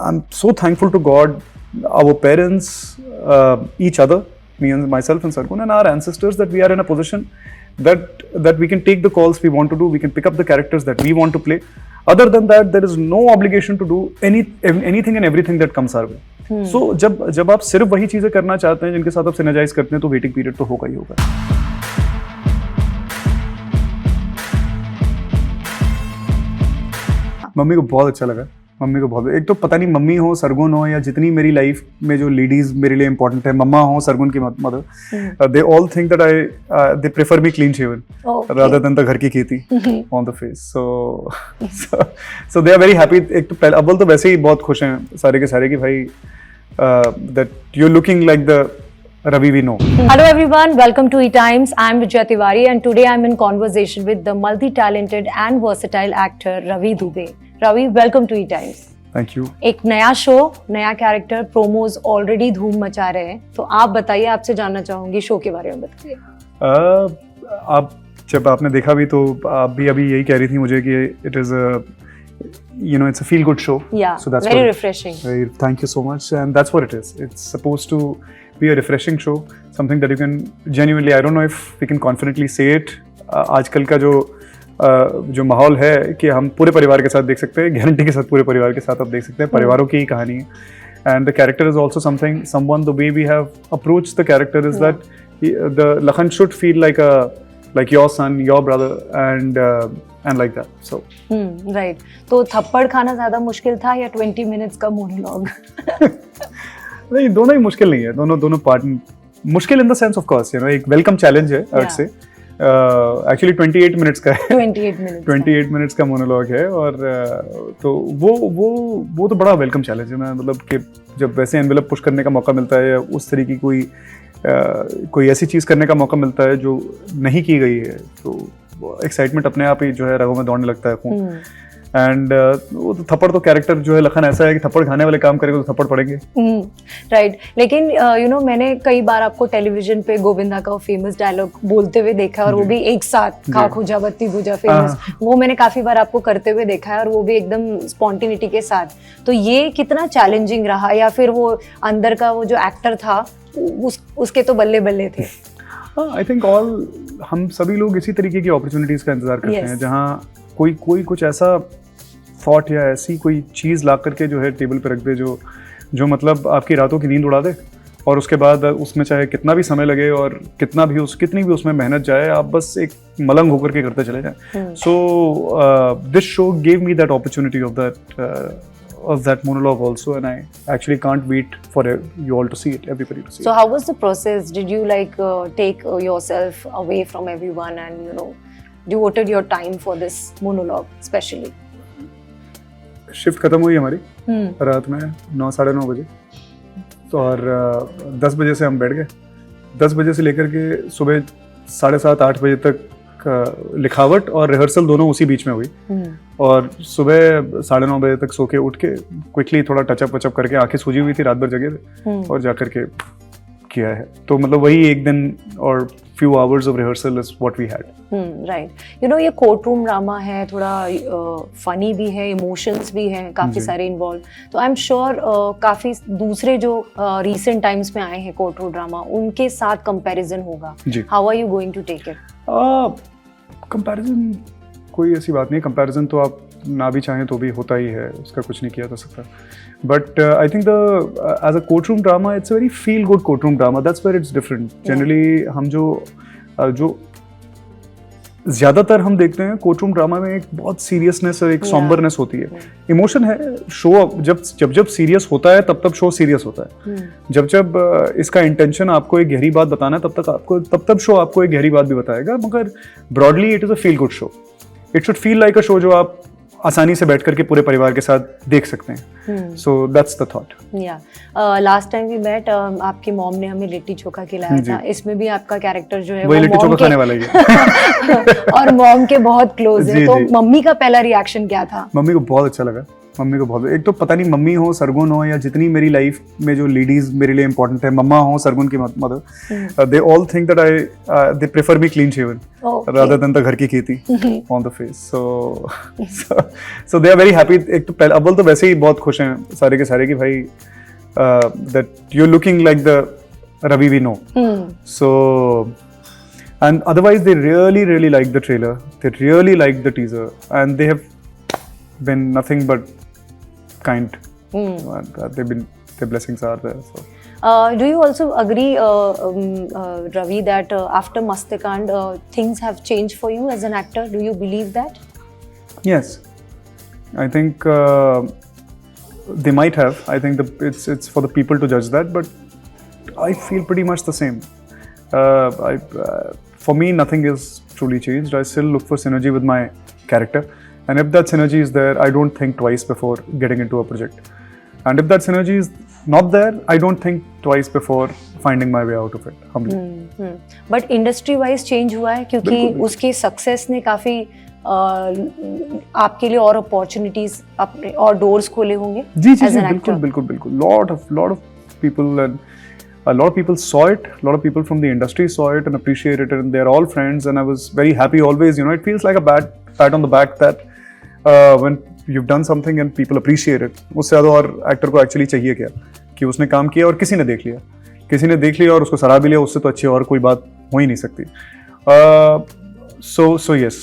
I'm so thankful to God, our parents, each other, me and myself and Sargun, and our ancestors, that we are in a position that we can take the calls we want to do, we can pick up the characters that we want to play. Other than that, there is no obligation to do anything and everything that comes our way. So जब आप सिर्फ वही चीजें करना चाहते हैं जिनके साथ आप सिनर्जाइज करते हैं, तो वेटिंग पीरियड तो होगा ही होगा. मम्मी को बहुत अच्छा लगा. मम्मी को बहुत, एक तो पता नहीं मम्मी हो, सरगुन हो, या जितनी मेरी लाइफ में जो लेडीज मेरे लिए इंपॉर्टेंट है, मम्मा हो, सरगुन की मदर, they all think that they prefer me clean shaven rather than the घर की खेती on the face. So they are very happy. एक तो अव्वल तो वैसे ही बहुत खुश हैं सारे के सारे कि भाई that you are looking like the Ravi we know. Hello everyone, welcome to E-Times. I'm Vijaya Tiwari and today I'm in conversation with the multi-talented and versatile actor Ravi Dubey. Ravi, welcome to E-Times. Thank you. एक नया show, नया character, promos already धूम मचा रहे हैं, तो आप बताइए, आपसे जानना चाहूंगी शो के बारे में बताइए. आप जब आपने देखा भी तो आप भी अभी यही कह रही थी मुझे कि it is a, you know, it's a feel good show. Yeah, so that's very refreshing. Thank you so much, and that's what it is. It's supposed to be a refreshing show, something that you can genuinely, I don't know if we can confidently say it, आजकल का जो माहौल है कि हम पूरे परिवार के साथ देख सकते हैं, गारंटी के साथ पूरे परिवार के साथ आप देख सकते हैं. परिवारों की ही कहानी है. And the character is also someone, the way we have approached the character is that the Lakhan should feel like your son, your brother, and like that. So right. तो थप्पड़ खाना ज्यादा मुश्किल था या 20 minutes का मोनोलॉग? नहीं, दोनों ही मुश्किल नहीं है. दोनों पार्ट मुश्किल in the sense of course, you know, एक वेलकम चैलेंज है अर्थ से. एक्चुअली 28 मिनट्स का है. 28 मिनट्स का मोनोलॉग है. और तो वो तो बड़ा वेलकम चैलेंज है ना. मतलब कि जब वैसे एनवेलप पुश करने का मौका मिलता है या उस तरीके की कोई ऐसी चीज़ करने का मौका मिलता है जो नहीं की गई है, तो एक्साइटमेंट अपने आप ही जो है रगों में दौड़ने लगता है खून. एंड वो तो थप्पड़ तो कैरेक्टर जो है लखन ऐसा है कि थप्पड़ खाने वाले काम करेंगे तो थप्पड़ पड़ेंगे. राइट. लेकिन यू नो, मैंने कई बार आपको टेलीविजन पे गोविंदा का फेमस डायलॉग बोलते हुए देखा है, और वो भी एक साथ खा खुजा बत्ती बुझा फेमस, वो मैंने काफी बार आपको करते हुए देखा है, और वो भी एकदम स्पॉन्टेनिटी के साथ. तो ये कितना चैलेंजिंग रहा, या फिर वो अंदर का वो जो एक्टर था उसके तो बल्ले बल्ले थे? आई थिंक हम सभी लोग इसी तरीके की अपॉर्चुनिटीज का इंतजार करते हैं, जहाँ कोई कुछ ऐसा थॉट या ऐसी कोई चीज़ ला करके जो है टेबल पे रख दे जो मतलब आपकी रातों की नींद उड़ा दे, और उसके बाद उसमें चाहे कितना भी समय लगे और कितनी भी उसमें मेहनत जाए, आप बस एक मलंग होकर के करते चले जाएं. So this show gave me that opportunity of that monologue also, and I actually can't wait for you all to see it, everybody to see it. So how was the process? Did you take yourself away from everyone and devoted your time for this monologue especially? Shift खत्म हुई हमारी रात में 9, साढ़े 9 बजे, और 10 बजे से हम बैठ गए. 10 बजे से लेकर के सुबह 7:30, 8 बजे तक लिखावट और रिहर्सल दोनों उसी बीच में हुई. और सुबह 9:30 बजे तक सो के उठ के क्विकली थोड़ा टचअप करके, आंखें सूजी हुई थी, रात भर जगे थे, और जाकर के किया है. तो मतलब वही एक दिन और few hours of rehearsal is what we had. Right. You know, ये कोर्ट रूम ड्रामा है, थोड़ा फनी भी है, इमोशंस भी हैं काफी सारे इन्वॉल्व. तो आई एम श्योर काफी दूसरे जो रिसेंट टाइम्स में आए हैं कोर्ट रूम ड्रामा, उनके साथ कंपैरिजन होगा. How are you going to take it? Comparison कोई ऐसी बात नहीं. कंपैरिजन तो आप ना भी चाहें तो भी होता ही है, उसका कुछ नहीं किया जा सकता. But I think as a court room drama, it's a very feel good court room drama. That's where it's different. Generally हम जो ज़्यादातर हम देखते हैं कोर्ट रूम ड्रामा में, एक बहुत सीरियसनेस और एक सॉम्बरनेस होती है. इमोशन है. शो जब सीरियस होता है तब शो सीरियस होता है. जब इसका इंटेंशन आपको एक गहरी बात बताना है, तब शो आपको एक गहरी बात भी बताएगा. मगर broadly it is a feel good show. It should feel like a show जो आप आसानी से बैठ करके पूरे परिवार के साथ देख सकते हैं. So that's the thought. Last time we met, आपकी मॉम ने हमें लिट्टी चोखा खिलाया था. इसमें भी आपका कैरेक्टर जो है वो लिट्टी चोखा खाने वाला है और मॉम के बहुत क्लोज है. तो मम्मी का पहला रिएक्शन क्या था? मम्मी को बहुत अच्छा लगा. मम्मी को बहुत, एक तो पता नहीं मम्मी हो, सरगुन हो, या जितनी मेरी लाइफ में जो लेडीज मेरे लिए इंपॉर्टेंट है, मम्मा हो, सरगुन की मदर, they all think that they prefer me clean shaven rather than the घर की खेती on the face. So they are very happy. एक तो पहले अव्वल तो वैसे ही बहुत खुश हैं सारे के सारे कि भाई that you are looking like the Ravi we know. So, and otherwise they really like the trailer. They really like the teaser, and they have been nothing but kind. And their blessings are there. So. Do you also agree, Ravi, that after Mastakand things have changed for you as an actor? Do you believe that? Yes, I think they might have. I think it's for the people to judge that, but I feel pretty much the same. For me, nothing is truly changed. I still look for synergy with my character, and if that synergy is there, I don't think twice before getting into a project. And if that synergy is not there, I don't think twice before finding my way out of it. Humbly. But industry-wise change हुआ है क्योंकि उसके success ने काफी आपके लिए और opportunities अपने और doors खोले होंगे. जी बिल्कुल. Lot of people and a lot of people saw it. A lot of people from the industry saw it and appreciated it, and they're all friends. And I was very happy always. You know, it feels like a pat on the back that when you've done something and people appreciate it. उससे ज़्यादा और actor को actually चाहिए क्या कि उसने काम किया और किसी ने देख लिया और उसको सराह भी लिया. उससे तो अच्छी और कोई बात हो ही नहीं सकती. So yes.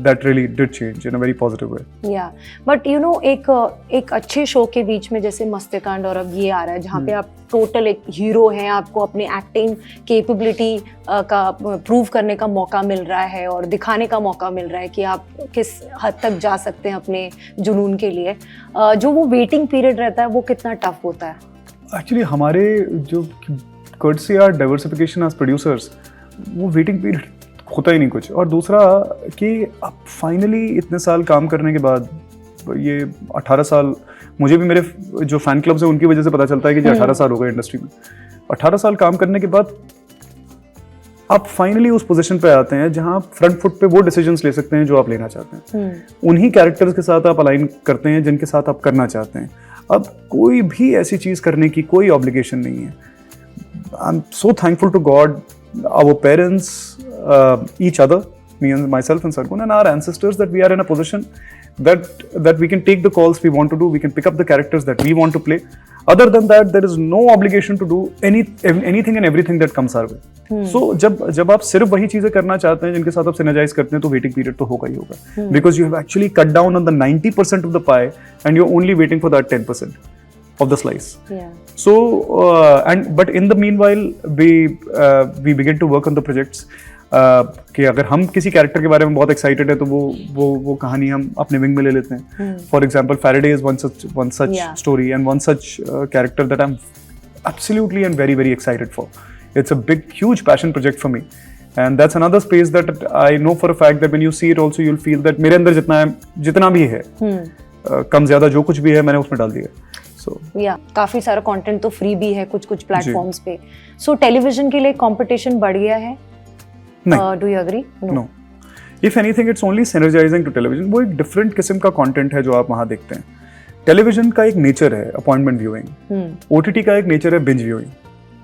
That really did change in a very positive way. Yeah, but you know एक अच्छे शो के बीच में जैसे मस्तेकांड और अब ये आ रहा है जहाँ पे आप टोटल एक हीरो हैं, आपको अपने एक्टिंग कैपेबिलिटी का प्रूव करने का मौका मिल रहा है और दिखाने का मौका मिल रहा है कि आप किस हद तक जा सकते हैं अपने जुनून के लिए. जो वो वेटिंग पीरियड रहता है वो कितना टफ होता है? एक्चुअली हमारे जो courtesy our diversification as producers, वो वेटिंग पीरियड होता ही नहीं कुछ. और दूसरा कि अब फाइनली इतने साल काम करने के बाद, ये 18 साल, मुझे भी मेरे जो फैन क्लब्स हैं उनकी वजह से पता चलता है कि 18 साल हो गए इंडस्ट्री में. 18 साल काम करने के बाद आप फाइनली उस पोजीशन पे आते हैं जहां आप फ्रंट फुट पे वो डिसीजंस ले सकते हैं जो आप लेना चाहते हैं. उन्हीं कैरेक्टर्स के साथ आप अलाइन करते हैं जिनके साथ आप करना चाहते हैं. अब कोई भी ऐसी चीज करने की कोई ऑब्लिगेशन नहीं है. I am so thankful to God, our parents, each other, me and myself and Sargun and our ancestors, that we are in a position that we can take the calls we want to do, we can pick up the characters that we want to play. Other than that, there is no obligation to do anything and everything that comes our way. So जब आप सिर्फ वही चीजें करना चाहते हैं जिनके साथ आप सिनर्जाइज करते हैं तो वेटिंग पीरियड तो होगा ही होगा. Because you have actually cut down on the 90% of the pie and you're only waiting for that 10% of the slice. Yeah. So but in the meanwhile we begin to work on the projects. कि अगर हम किसी character के बारे में बहुत excited है तो वो कहानी हम अपने विंग में ले लेते हैं. For example Faraday is one such story and one such character that I'm absolutely and very excited for. It's a big huge passion project for me. And that's another space that I know for a fact that when you see it also you'll feel that मेरे अंदर जितना भी है कम ज्यादा जो कुछ भी है मैंने उसमें डाल दिया. काफी सारा कंटेंट तो फ्री भी है कुछ प्लेटफॉर्म्स पे. सो टेलीविजन के लिए कंपटीशन बढ़ गया है? Do you agree? No. If anything it's only synergizing to television. वो एक डिफरेंट किस्म का कंटेंट है जो आप वहां देखते हैं. टेलीविजन का एक नेचर है अपॉइंटमेंट व्यूइंग, ओटीटी का एक नेचर है बिंज व्यूइंग.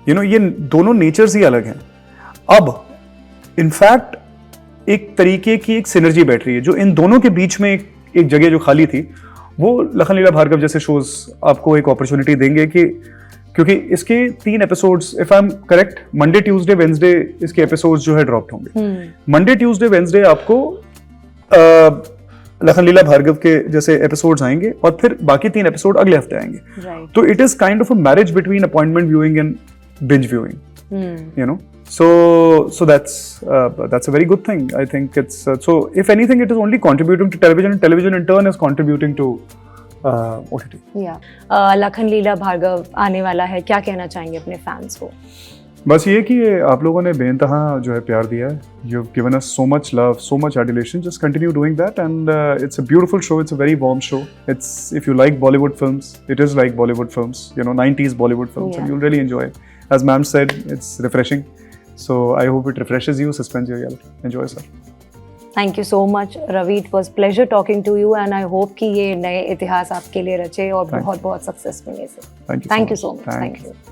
यू नो, ये दोनों नेचर्स ही अलग हैं. अब इनफैक्ट एक तरीके की एक सिनर्जी बैठ रही है जो इन दोनों के बीच में एक जगह जो खाली थी वो लखन लीला भार्गव जैसे शोज आपको एक अपॉर्चुनिटी देंगे कि क्योंकि इसके 3 episodes, if I am correct, Monday Tuesday Wednesday इसके एपिसोड्स जो है ड्रॉप्ड होंगे. मंडे ट्यूसडे वेडनेसडे आपको लखन लीला भार्गव के जैसे एपिसोड्स आएंगे और फिर बाकी 3 एपिसोड अगले हफ्ते आएंगे. तो it is kind of a marriage between appointment viewing and binge viewing, you know. So that's a very good thing. I think it's so if anything it is only contributing to television and television in turn is contributing to OTT. Lakhan Leela Bhargav आने वाला है, क्या कहना चाहेंगे अपने fans को? बस ये कि आप लोगों ने बेइंतहा जो है प्यार दिया है. You've given us so much love, so much adulation. Just continue doing that, and it's a beautiful show. It's a very warm show. It's, if you like Bollywood films, it is like Bollywood films. You know, 90s Bollywood films, and you'll really enjoy it. As ma'am said, it's refreshing. So I hope it refreshes you, suspends your reality. Enjoy, sir. Thank you so much Ravi, it was pleasure talking to you and I hope कि ये नए इतिहास आपके लिए रचे और Thank you. बहुत बहुत सक्सेस मिले से। Thank you thank you so so much. Much, Thank thank you.